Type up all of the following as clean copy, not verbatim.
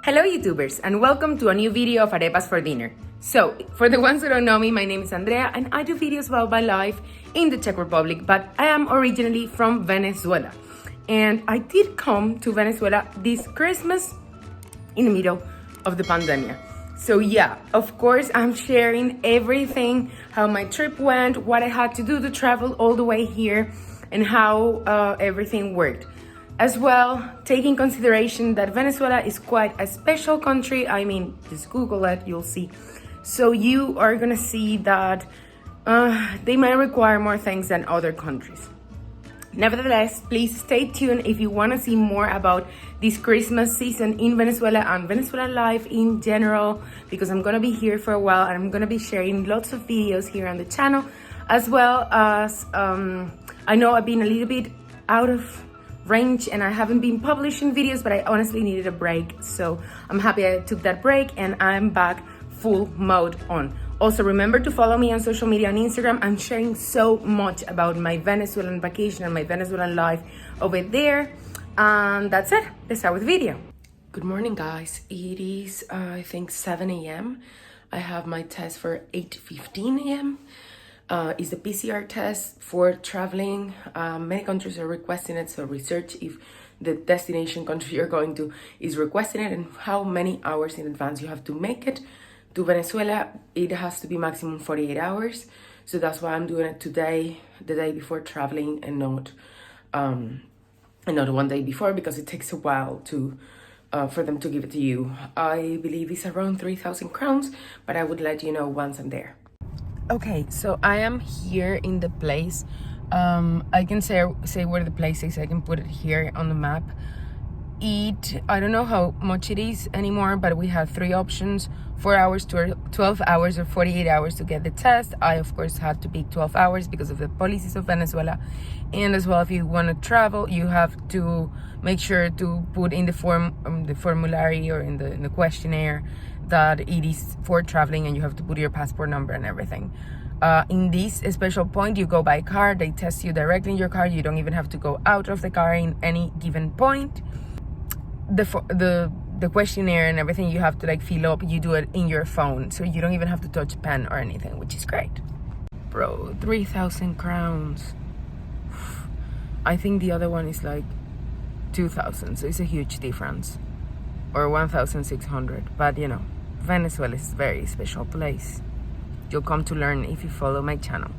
Hello YouTubers and welcome to a new video of Arepas for Dinner. So, for the ones who don't know me, my name is Andrea and I do videos about my life in the Czech Republic, but I am originally from Venezuela. And I did come to Venezuela this Christmas in the middle of the pandemic. So yeah, of course I'm sharing everything, how my trip went, what I had to do to travel all the way here and how everything worked. As well, taking consideration that Venezuela is quite a special country. I mean, just Google it, you'll see. So you are gonna see that they might require more things than other countries. Nevertheless, please stay tuned if you wanna see more about this Christmas season in Venezuela and Venezuelan life in general, because I'm gonna be here for a while and I'm gonna be sharing lots of videos here on the channel, as well as, I know I've been a little bit out of range and I haven't been publishing videos, but I honestly needed a break, so I'm happy I took that break and I'm back full mode on. Also, remember to follow me on social media on Instagram. I'm sharing so much about my Venezuelan vacation and my Venezuelan life over there. And that's it. Let's start with the video. Good morning, guys. It is I think 7 a.m. I have my test for 8:15 a.m. Is the PCR test for traveling. Many countries are requesting it, so research if the destination country you're going to is requesting it and how many hours in advance you have to make it. To Venezuela, it has to be maximum 48 hours, so that's why I'm doing it today, the day before traveling, and not one day before, because it takes a while to for them to give it to you. I believe it's around 3,000 crowns, but I would let you know once I'm there. Okay, so I am here in the place. I can say where the place is. I can put it here on the map. I don't know how much it is anymore, but we have 3 options: 4 hours, 12 hours, or 48 hours to get the test. I, of course, had to pick 12 hours because of the policies of Venezuela. And as well, if you want to travel, you have to make sure to put in the formulary or in the questionnaire that it is for traveling, and you have to put your passport number and everything. In this special point, you go by car. They test you directly in your car. You don't even have to go out of the car in any given point. The questionnaire and everything you have to fill up, you do it in your phone, so you don't even have to touch a pen or anything, which is great. Bro, 3,000 crowns. I think the other one is 2,000, so it's a huge difference, or 1,600. But you know, Venezuela is a very special place. You'll come to learn if you follow my channel.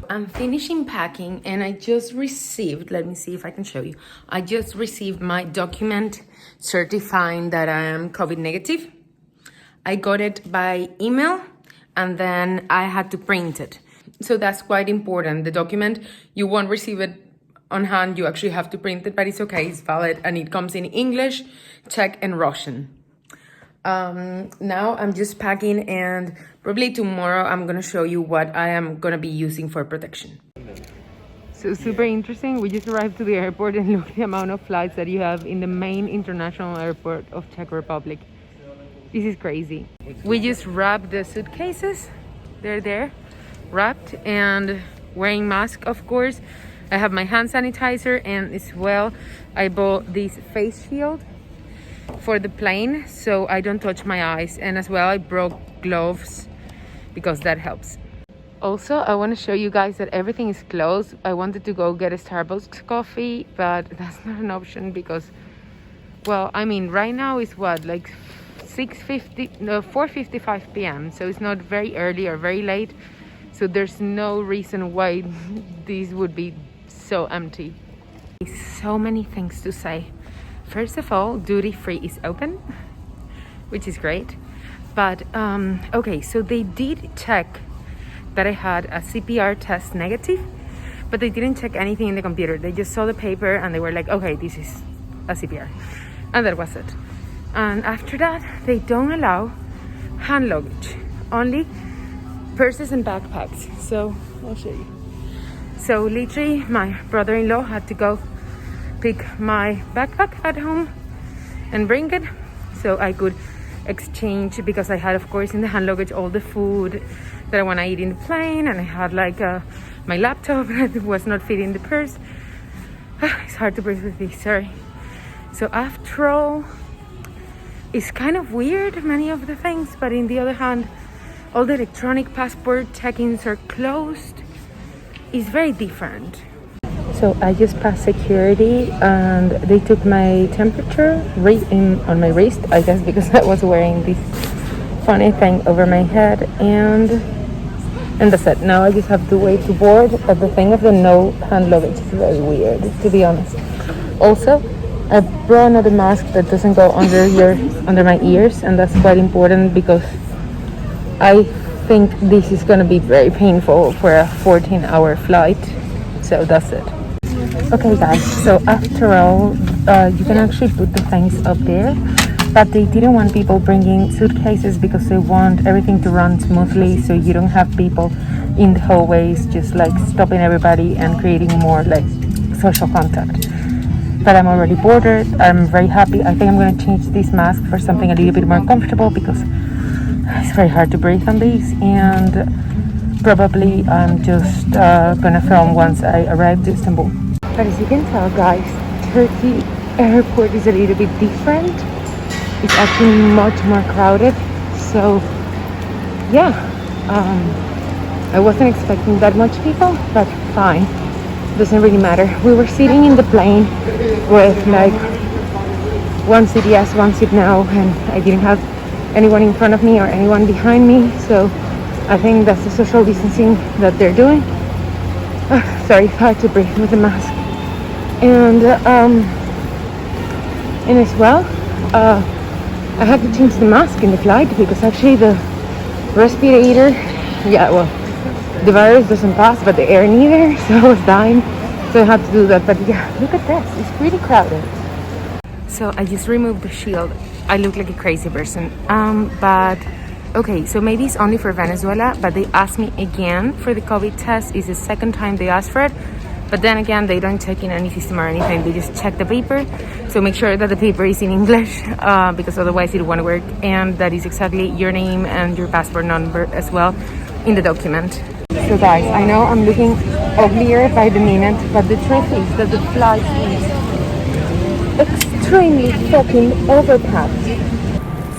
I'm finishing packing and I just received, let me see if I can show you. I just received my document certifying that I am COVID negative. I got it by email and then I had to print it. So that's quite important. The document, you won't receive it on hand, you actually have to print it, but it's okay, it's valid, and it comes in English, Czech, and Russian. Now I'm just packing, and probably tomorrow I'm gonna show you what I am gonna be using for protection. So super interesting. We just arrived to the airport and look the amount of flights that you have in the main international airport of Czech Republic. This is crazy. We just wrapped the suitcases. They're there, wrapped, and wearing mask, of course. I have my hand sanitizer, and as well I bought this face shield for the plane so I don't touch my eyes, and as well I brought gloves because that helps. Also, I want to show you guys that everything is closed. I wanted to go get a Starbucks coffee, but that's not an option because, well, I mean, right now is what, 4:55 p.m. so it's not very early or very late, so there's no reason why this would be so empty. So many things to say. First of all, duty-free is open, which is great. But, okay, so they did check that I had a CPR test negative, but they didn't check anything in the computer. They just saw the paper and they were like, okay, this is a CPR. And that was it. And after that, they don't allow hand luggage, only purses and backpacks. So, I'll show you. So, literally, my brother-in-law had to go pick my backpack at home and bring it so I could exchange, because I had, of course, in the hand luggage all the food that I want to eat in the plane, and I had my laptop that was not fitting the purse. It's hard to breathe with this, sorry. So after all, it's kind of weird, many of the things, but in the other hand, all the electronic passport check-ins are closed. It's very different. So I just passed security and they took my temperature on my wrist, I guess because I was wearing this funny thing over my head, and that's it. Now I just have to wait to board, but the thing of the no hand luggage is very weird, to be honest. Also, I brought another mask that doesn't go under my ears, and that's quite important because I think this is gonna be very painful for a 14-hour flight. So that's it. Okay guys, so after all, you can actually put the things up there, but they didn't want people bringing suitcases because they want everything to run smoothly, so you don't have people in the hallways just like stopping everybody and creating more like social contact. But I'm already boarded. I'm very happy. I think I'm going to change this mask for something a little bit more comfortable because it's very hard to breathe on these, and probably I'm just gonna film once I arrive to Istanbul. But as you can tell guys, Turkey airport is a little bit different. It's actually much more crowded, so yeah, I wasn't expecting that much people, but fine, doesn't really matter. We were sitting in the plane with like one seat yes, one seat no, and I didn't have anyone in front of me or anyone behind me, so I think that's the social distancing that they're doing. Sorry, hard to breathe with the mask. And as well, I had to change the mask in the flight because actually the respirator, yeah, well, the virus doesn't pass, but the air neither, so I was dying, so I had to do that. But yeah, look at this, it's pretty crowded. So I just removed the shield. I look like a crazy person, but okay, so maybe it's only for Venezuela, but they asked me again for the COVID test. It's the second time they asked for it, but then again, they don't check in any system or anything. They just check the paper, so make sure that the paper is in English, because otherwise it won't work, and that is exactly your name and your passport number as well in the document. So guys, I know I'm looking uglier by the minute, but the truth is that the flight is extremely fucking overpacked.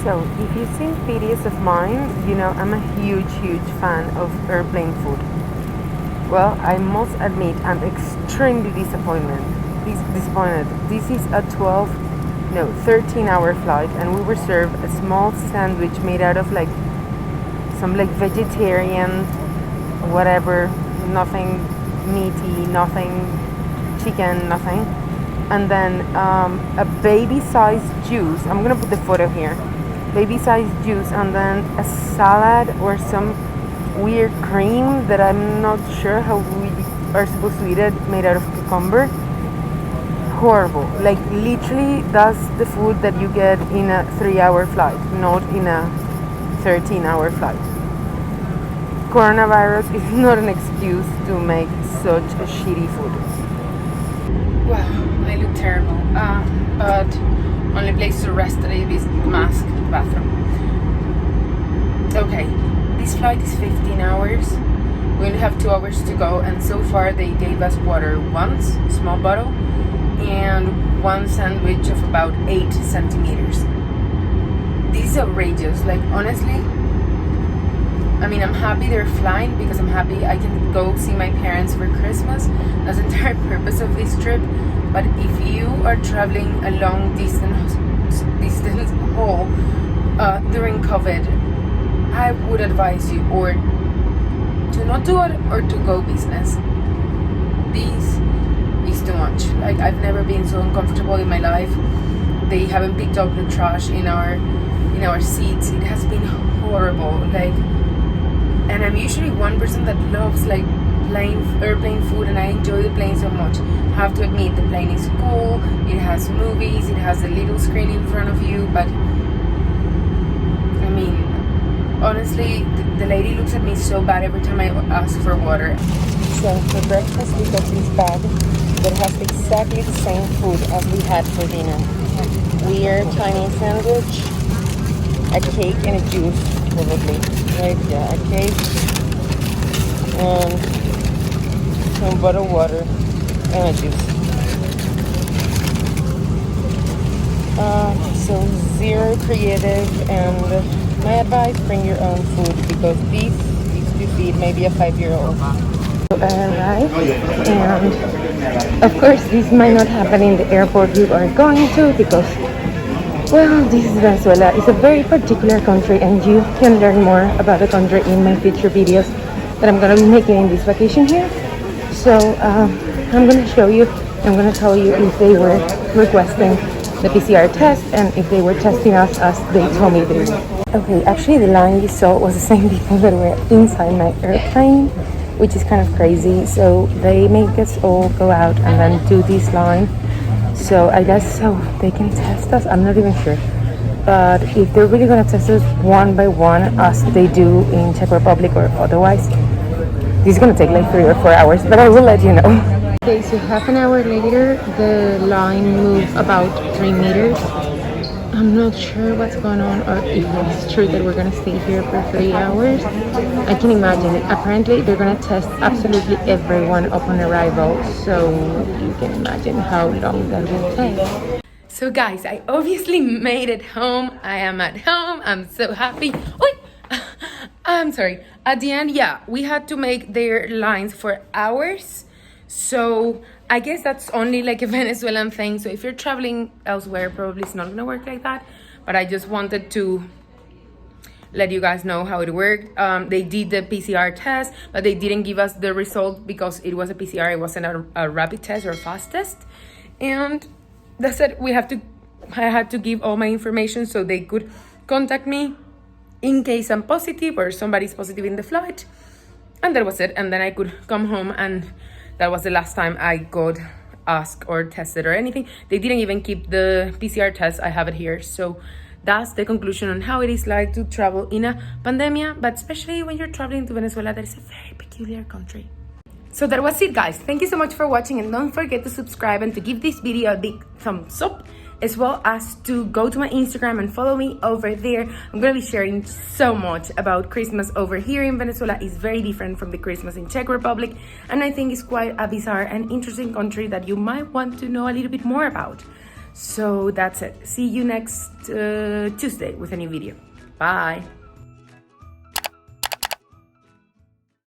So if you've seen videos of mine, you know I'm a huge fan of airplane food. Well, I must admit I'm extremely disappointed. This is a 13-hour flight, and we were served a small sandwich made out of like some like vegetarian whatever, nothing meaty, nothing chicken, nothing, and then a baby-sized juice. I'm gonna put the photo here. Baby-sized juice, and then a salad or some weird cream that I'm not sure how we are supposed to eat it, made out of cucumber. Horrible. Like literally that's the food that you get in a 3-hour flight, not in a 13-hour flight. Coronavirus is not an excuse to make such a shitty food. Wow, I look terrible. But only place to rest today is mask bathroom. Okay, this flight is 15 hours. We only have 2 hours to go, and so far they gave us water once, small bottle, and one sandwich of about 8 centimeters. This is outrageous. Like honestly, I mean, I'm happy they're flying because I'm happy I can go see my parents for Christmas. That's the entire purpose of this trip. But if you are traveling a long distance haul during COVID, I would advise you or to not do it or to go business. This is too much. Like I've never been so uncomfortable in my life. They haven't picked up the trash in our seats. It has been horrible. Like. And I'm usually one person that loves like airplane food, and I enjoy the plane so much. I have to admit, the plane is cool, it has movies, it has a little screen in front of you, but I mean, honestly, the lady looks at me so bad every time I ask for water. So for breakfast we got this bag that has exactly the same food as we had for dinner. Weird Chinese sandwich, a cake and a juice. Probably, right? Yeah, a cake and some bottled water and a juice. So zero creative, and my advice, bring your own food because this is to feed maybe a 5-year-old. Right, and of course this might not happen in the airport you are going to because, well, this is Venezuela. It's a very particular country and you can learn more about the country in my future videos that I'm going to be making in this vacation here. So I'm going to show you, I'm going to tell you if they were requesting the PCR test and if they were testing us as they told me they were. Okay, actually the line you saw was the same people that were inside my airplane, which is kind of crazy. So they make us all go out and then do this line. So I guess so they can test us. I'm not even sure. But if they're really gonna test us one by one as they do in Czech Republic or otherwise, this is gonna take like 3 or 4 hours, but I will let you know. Okay, so half an hour later, the line moved about 3 meters. I'm not sure what's going on or if it's true that we're gonna stay here for 3 hours. I can imagine. Apparently they're gonna test absolutely everyone upon arrival, so you can imagine how long that will take. So guys, I obviously made it home. I am at home. I'm so happy. Oi! I'm sorry. At the end, yeah, we had to make their lines for hours. So I guess that's only like a Venezuelan thing. So if you're traveling elsewhere, probably it's not gonna work like that. But I just wanted to let you guys know how it worked. They did the PCR test, but they didn't give us the result because it was a PCR. It wasn't a rapid test or a fast test. And that's it. I had to give all my information so they could contact me in case I'm positive or somebody's positive in the flight. And that was it. And then I could come home, and that was the last time I got asked or tested or anything. They didn't even keep the PCR test. I have it here. So that's the conclusion on how it is like to travel in a pandemia, but especially when you're traveling to Venezuela, that is a very peculiar country. So that was it, guys. Thank you so much for watching, and don't forget to subscribe and to give this video a big thumbs up, as well as to go to my Instagram and follow me over there. I'm gonna be sharing so much about Christmas over here in Venezuela. It's very different from the Christmas in Czech Republic, and I think it's quite a bizarre and interesting country that you might want to know a little bit more about. So that's it. See you next Tuesday with a new video. Bye.